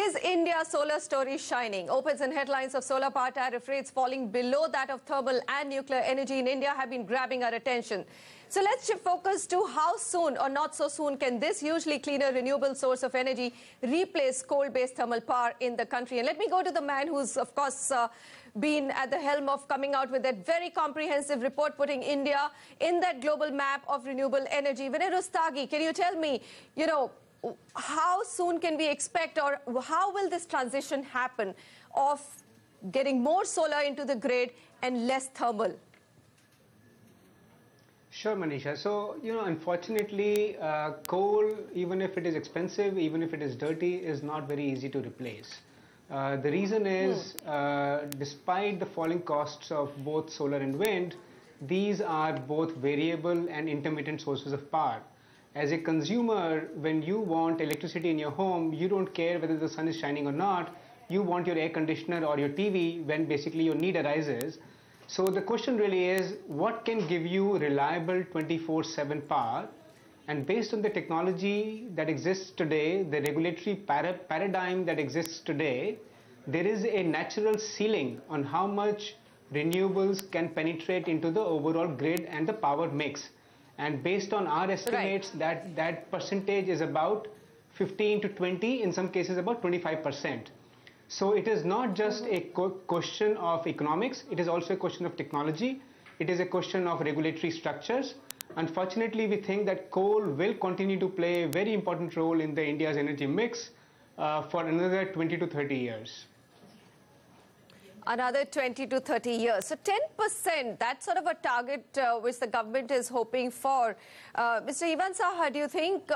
Is India's solar story shining? Opens and headlines of solar power tariff rates falling below that of thermal and nuclear energy in India have been grabbing our attention. So let's shift focus to how soon or not so soon can this hugely cleaner renewable source of energy replace coal-based thermal power in the country. And let me go to the man who's, of course, been at the helm of coming out with that very comprehensive report putting India in that global map of renewable energy. Vinay Rustagi, can you tell me, how soon can we expect, or how will this transition happen of getting more solar into the grid and less thermal? Sure, Manisha. So, unfortunately, coal, even if it is expensive, even if it is dirty, is not very easy to replace. The reason is, despite the falling costs of both solar and wind, these are both variable and intermittent sources of power. As a consumer, when you want electricity in your home, you don't care whether the sun is shining or not. You want your air conditioner or your TV when basically your need arises. So the question really is, what can give you reliable 24/7 power? And based on the technology that exists today, the regulatory paradigm that exists today, there is a natural ceiling on how much renewables can penetrate into the overall grid and the power mix. And based on our estimates, that percentage is about 15 to 20, in some cases about 25%. So it is not just a question of economics, it is also a question of technology, it is a question of regulatory structures. Unfortunately, we think that coal will continue to play a very important role in the India's energy mix for another 20 to 30 years. Another 20 to 30 years. So 10%, that's sort of a target which the government is hoping for. Mr. Saha, do you think,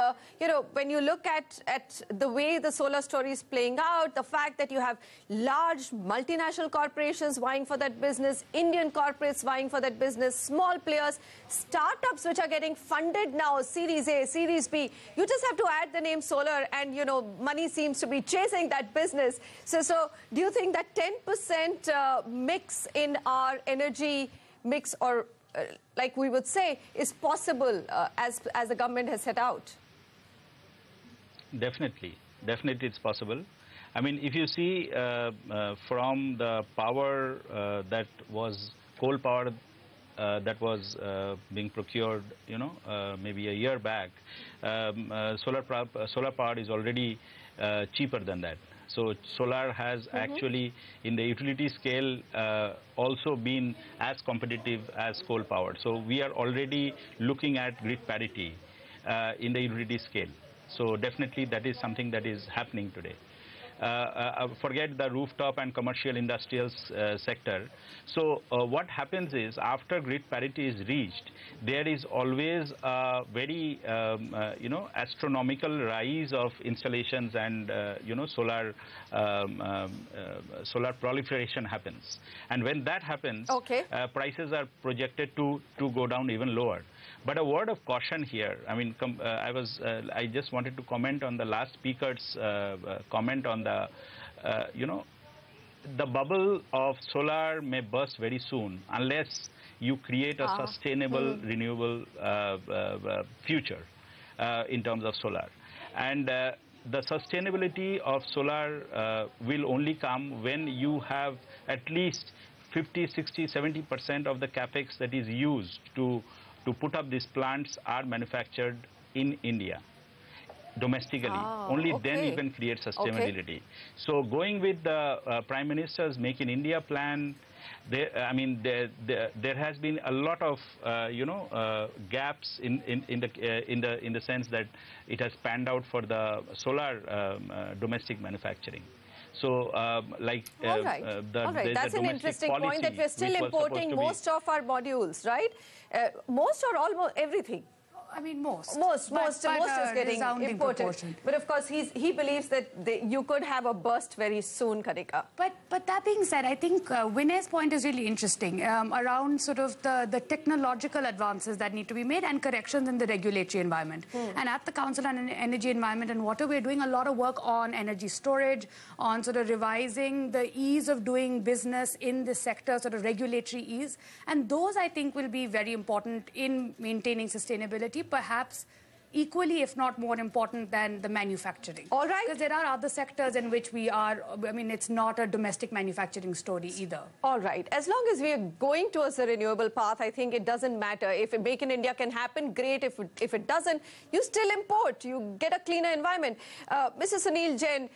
when you look at the way the solar story is playing out, the fact that you have large multinational corporations vying for that business, Indian corporates vying for that business, small players, startups which are getting funded now, Series A, Series B, you just have to add the name solar and, money seems to be chasing that business. So do you think that 10% mix in our energy mix, or like we would say, is possible as the government has set out? Definitely it's possible. I mean, if you see from the power that was coal power that was being procured, maybe a year back, solar power is already cheaper than that. So solar has actually, in the utility scale, also been as competitive as coal power. So we are already looking at grid parity in the utility scale. So definitely that is something that is happening today. Forget the rooftop and commercial industrial sector. So what happens is, after grid parity is reached, there is always a very astronomical rise of installations, and solar proliferation happens. And when that happens, prices are projected to go down even lower. But a word of caution here. I mean, I just wanted to comment on the last speaker's comment on the, the bubble of solar may burst very soon unless you create a sustainable, renewable future in terms of solar. And the sustainability of solar will only come when you have at least 50, 60, 70% of the capex that is used to put up these plants are manufactured in India, domestically. Only then you can create sustainability. So going with the Prime Minister's Make in India plan, there has been a lot of gaps in the sense that it has panned out for the solar domestic manufacturing. So, that's an interesting point, that we're still importing most of our modules, right? Most or almost everything. I mean, most. Most is getting imported. But of course, he believes that you could have a burst very soon, Kanika. But that being said, I think Vinay's point is really interesting around sort of the technological advances that need to be made and corrections in the regulatory environment. And at the Council on Energy, Environment and Water, we're doing a lot of work on energy storage, on sort of revising the ease of doing business in this sector, sort of regulatory ease. And those, I think, will be very important in maintaining sustainability. Perhaps equally, if not more important than the manufacturing. All right. Because there are other sectors in which we are, I mean, it's not a domestic manufacturing story either. All right. As long as we are going towards a renewable path, I think it doesn't matter. If Make in India can happen, great. If it doesn't, you still import. You get a cleaner environment. Mr. Sunil Jain,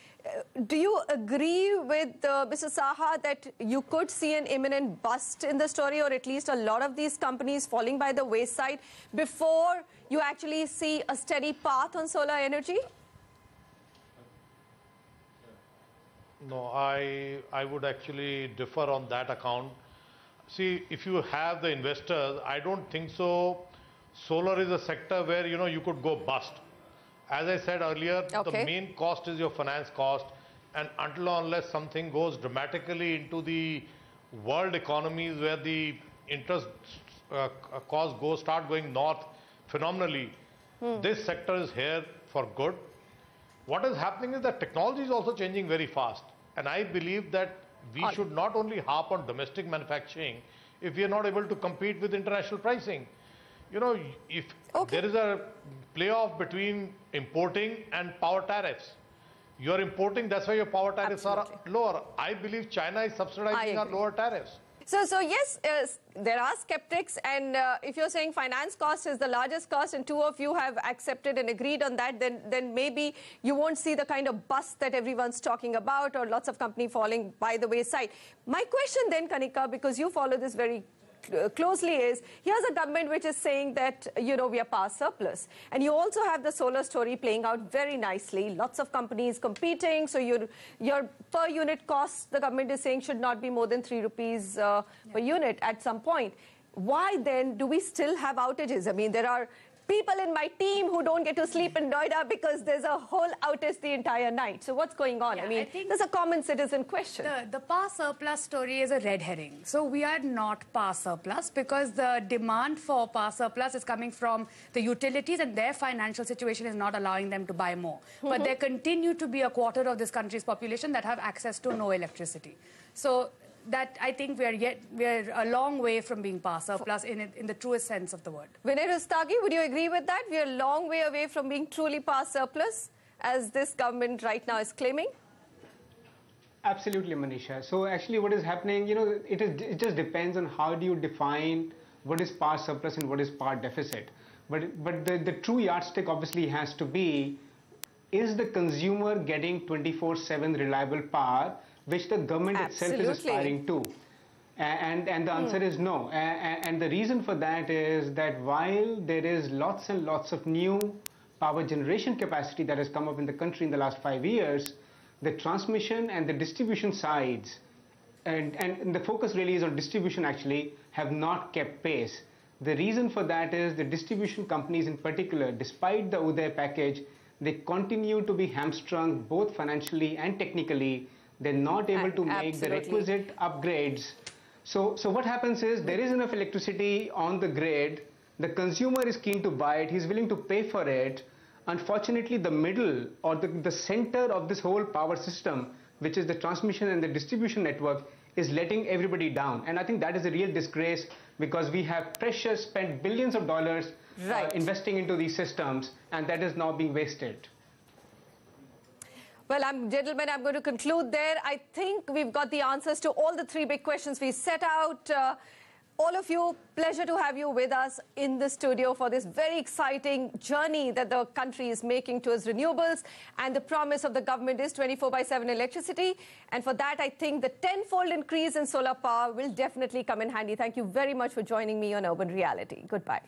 do you agree with Mr. Saha that you could see an imminent bust in the story, or at least a lot of these companies falling by the wayside before you actually see a steady path on solar energy? No, I would actually differ on that account. See, if you have the investors, I don't think so. Solar is a sector where, you could go bust. As I said earlier, the main cost is your finance cost. And until or unless something goes dramatically into the world economies where the interest costs start going north phenomenally, this sector is here for good. What is happening is that technology is also changing very fast. And I believe that we should not only harp on domestic manufacturing if we are not able to compete with international pricing. If there is a playoff between importing and power tariffs, you are importing, that's why your power tariffs are lower. I believe China is subsidizing our lower tariffs. So yes, there are skeptics, and if you're saying finance cost is the largest cost and two of you have accepted and agreed on that, then maybe you won't see the kind of bust that everyone's talking about or lots of companies falling by the wayside. My question then, Kanika, because you follow this very closely, is here's a government which is saying that, we are power surplus. And you also have the solar story playing out very nicely. Lots of companies competing. So your per unit cost, the government is saying, should not be more than 3 rupees per unit at some point. Why then do we still have outages? I mean, there are people in my team who don't get to sleep in Noida because there's a whole outage the entire night. So what's going on? Yeah, I mean, there's a common citizen question. The power surplus story is a red herring. So we are not power surplus because the demand for power surplus is coming from the utilities, and their financial situation is not allowing them to buy more. But there continue to be a quarter of this country's population that have access to no electricity. So that I think we're a long way from being power surplus in the truest sense of the word. Vinay Rustagi, would you agree with that? We're a long way away from being truly power surplus, as this government right now is claiming? Absolutely, Manisha. So actually what is happening, it just depends on how do you define what is power surplus and what is power deficit. But the true yardstick obviously has to be, is the consumer getting 24/7 reliable power, which the government itself is aspiring to? And the answer is no. And the reason for that is that while there is lots and lots of new power generation capacity that has come up in the country in the last 5 years, the transmission and the distribution sides, and the focus really is on distribution actually, have not kept pace. The reason for that is the distribution companies in particular, despite the Uday package, they continue to be hamstrung both financially and technically. They're not able to make the requisite upgrades. So what happens is there is enough electricity on the grid. The consumer is keen to buy it. He's willing to pay for it. Unfortunately, the middle or the center of this whole power system, which is the transmission and the distribution network, is letting everybody down. And I think that is a real disgrace because we have precious spent billions of dollars investing into these systems, and that is now being wasted. Well, gentlemen, I'm going to conclude there. I think we've got the answers to all the 3 big questions we set out. All of you, pleasure to have you with us in the studio for this very exciting journey that the country is making towards renewables. And the promise of the government is 24/7 electricity. And for that, I think the 10-fold increase in solar power will definitely come in handy. Thank you very much for joining me on Urban Reality. Goodbye.